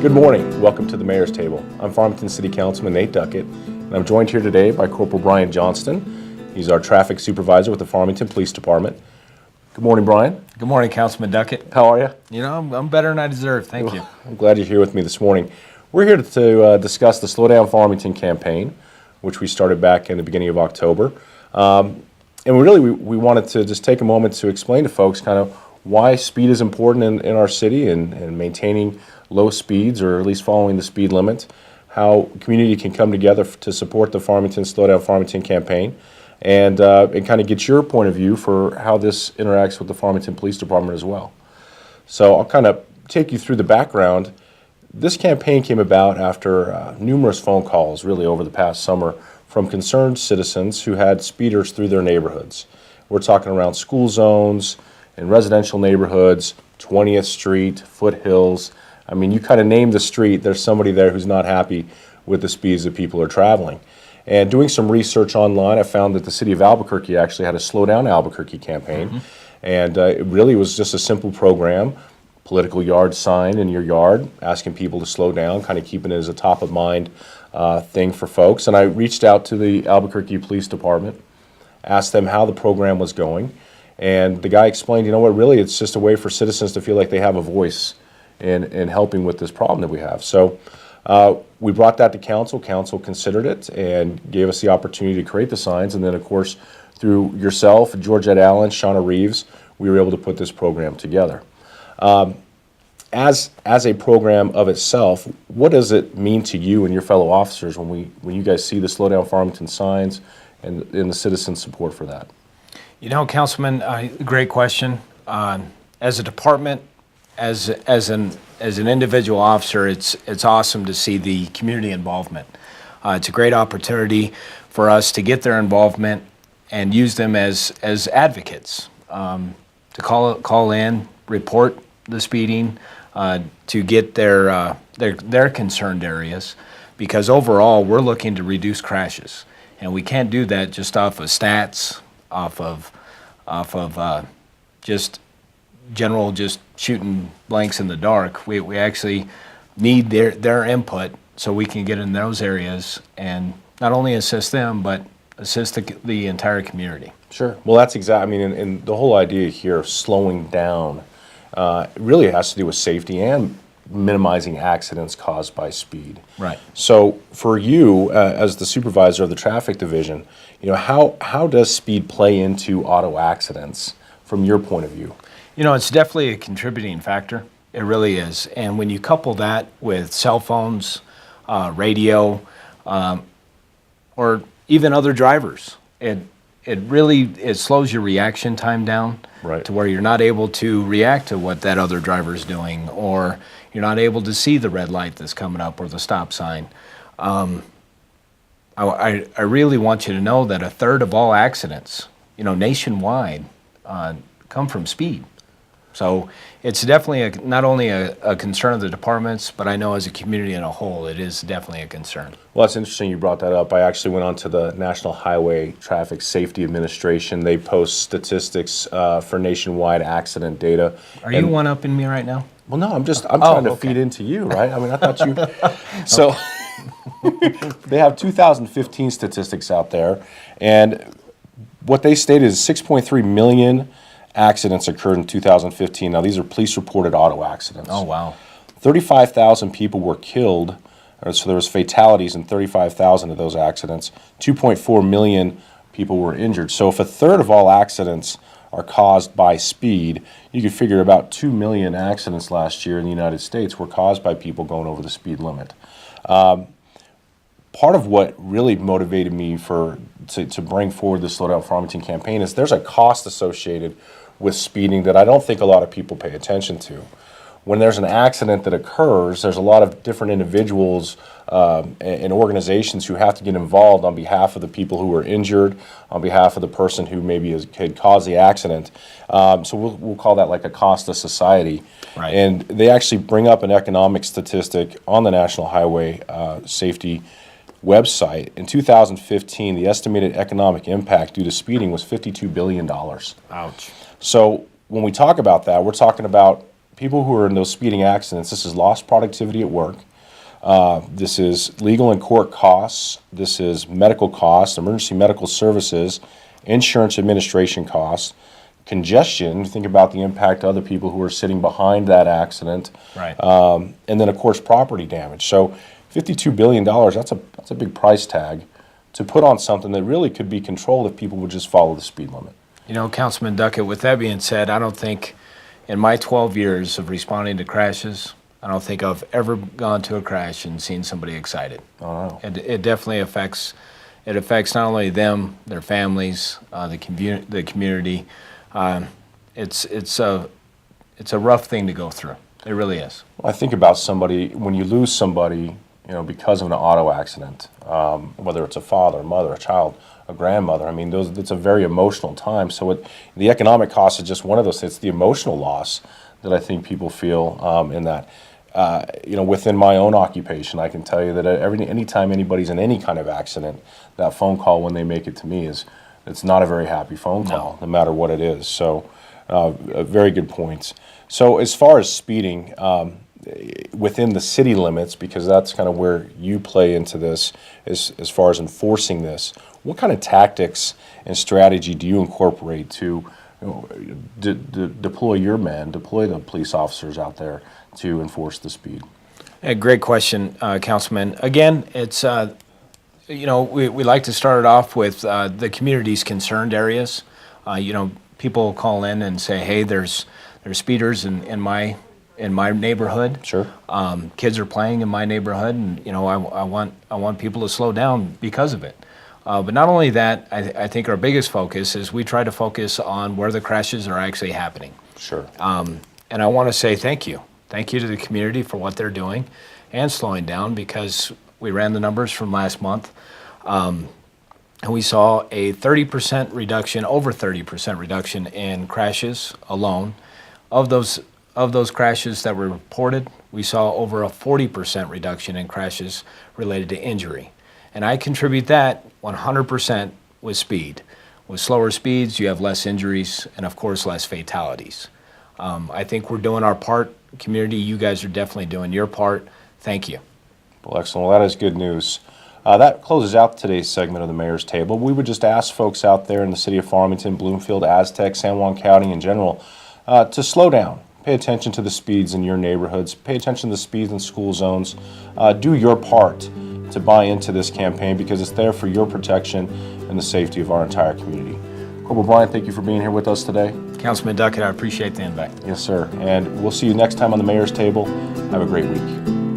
Good morning. Welcome to the Mayor's Table. I'm Farmington City Councilman Nate Duckett, and I'm joined here today by Corporal Brian Johnston. He's our traffic supervisor with the Farmington Police Department. Good morning, Brian. Good morning, Councilman Duckett. How are you? You know, I'm better than I deserve. Thank you. I'm glad you're here with me this morning. We're here to discuss the Slow Down Farmington campaign, which we started back in the beginning of October. And we wanted to just take a moment to explain to folks kind of why speed is important in our city and maintaining low speeds, or at least following the speed limit, how community can come together to support the Slow Down Farmington campaign, and kind of get your point of view for how this interacts with the Farmington Police Department as well. So I'll kind of take you through the background. This campaign came about after numerous phone calls really over the past summer from concerned citizens who had speeders through their neighborhoods. We're talking around school zones and residential neighborhoods, 20th Street, Foothills. I mean, you kind of name the street, there's somebody there who's not happy with the speeds that people are traveling. And doing some research online, I found that the city of Albuquerque actually had a Slow Down Albuquerque campaign. And it really was just a simple program, political yard sign in your yard, asking people to slow down, kind of keeping it as a top of mind thing for folks. And I reached out to the Albuquerque Police Department, asked them how the program was going. And the guy explained, you know what, really it's just a way for citizens to feel like they have a voice in helping with this problem that we have. So we brought that to council. Council considered it and gave us the opportunity to create the signs. And then, of course, through yourself, Georgette Allen, Shauna Reeves, we were able to put this program together. As a program of itself, what does it mean to you and your fellow officers when you guys see the Slow Down Farmington signs and the citizen support for that? You know, Councilman, great question. As a department, as an individual officer, it's awesome to see the community involvement. It's a great opportunity for us to get their involvement and use them as advocates, to call in, report the speeding, to get their concerned areas, because overall we're looking to reduce crashes, and we can't do that just off of stats, off of just general just shooting blanks in the dark. We actually need their input so we can get in those areas and not only assist them but assist the entire community. Sure. Well, that's exactly, I mean, and the whole idea here of slowing down really has to do with safety and minimizing accidents caused by speed. Right. So for you, as the supervisor of the traffic division, you know, how does speed play into auto accidents from your point of view? You know, it's definitely a contributing factor. It really is. And when you couple that with cell phones, radio, or even other drivers, it really slows your reaction time down, right, to where you're not able to react to what that other driver is doing, or you're not able to see the red light that's coming up or the stop sign. I really want you to know that a third of all accidents, you know, nationwide, come from speed. So it's definitely not only a concern of the departments, but I know as a community in a whole, it is definitely a concern. Well, that's interesting you brought that up. I actually went on to the National Highway Traffic Safety Administration. They post statistics for nationwide accident data. Are you one-upping me right now? Well, no, I'm trying to feed into you, right? I mean, I thought you... So they have 2015 statistics out there, and what they stated is 6.3 million accidents occurred in 2015. Now, these are police-reported auto accidents. Oh, wow. 35,000 people were killed, so there was fatalities in 35,000 of those accidents. 2.4 million people were injured. So if a third of all accidents are caused by speed, you could figure about 2 million accidents last year in the United States were caused by people going over the speed limit. Part of what really motivated me to bring forward the Slow Down Farmington campaign is there's a cost associated with speeding that I don't think a lot of people pay attention to. When there's an accident that occurs, there's a lot of different individuals and organizations who have to get involved on behalf of the people who were injured, on behalf of the person who maybe had caused the accident. So we'll call that like a cost to society. Right. And they actually bring up an economic statistic on the National Highway Safety website. In 2015, the estimated economic impact due to speeding was $52 billion. Ouch. So when we talk about that, we're talking about people who are in those speeding accidents, this is lost productivity at work. This is legal and court costs. This is medical costs, emergency medical services, insurance administration costs, congestion. Think about the impact to other people who are sitting behind that accident. Right. And then, of course, property damage. So $52 billion, that's a big price tag to put on something that really could be controlled if people would just follow the speed limit. You know, Councilman Duckett, with that being said, I don't think in my 12 years of responding to crashes, I don't think I've ever gone to a crash and seen somebody excited. Oh, no. It definitely affects not only them, their families, the community. It's a rough thing to go through. It really is. I think about somebody, when you lose somebody, because of an auto accident, whether it's a father, a mother, a child, a grandmother. I mean, it's a very emotional time. So the economic cost is just one of those. It's the emotional loss that I think people feel in that. Within my own occupation, I can tell you that anytime anybody's in any kind of accident, that phone call when they make it to me it's not a very happy phone call, no matter what it is. So, very good points. So, as far as speeding within the city limits, because that's kind of where you play into this, as far as enforcing this, what kind of tactics and strategy do you incorporate to deploy the police officers out there to enforce the speed? A great question, Councilman. Again, it's, we like to start it off with the community's concerned areas. People call in and say, hey, there's speeders in my neighborhood. Sure. Kids are playing in my neighborhood, and I want people to slow down because of it. But not only that, I think our biggest focus is we try to focus on where the crashes are actually happening. Sure. And I want to say thank you. Thank you to the community for what they're doing and slowing down, because we ran the numbers from last month. And we saw a 30% reduction, over 30% reduction in crashes alone. Of those crashes that were reported, we saw over a 40% reduction in crashes related to injury. And I contribute that 100% with speed. With slower speeds, you have less injuries and, of course, less fatalities. I think we're doing our part. Community, you guys are definitely doing your part. Thank you. Well, excellent. Well, that is good news. That closes out today's segment of the Mayor's Table. We would just ask folks out there in the city of Farmington, Bloomfield, Aztec, San Juan County in general, to slow down. Pay attention to the speeds in your neighborhoods. Pay attention to the speeds in school zones. Do your part to buy into this campaign, because it's there for your protection and the safety of our entire community. Corporal Brian, thank you for being here with us today. Councilman Duckett, I appreciate the invite. Yes, sir. And we'll see you next time on the Mayor's Table. Have a great week.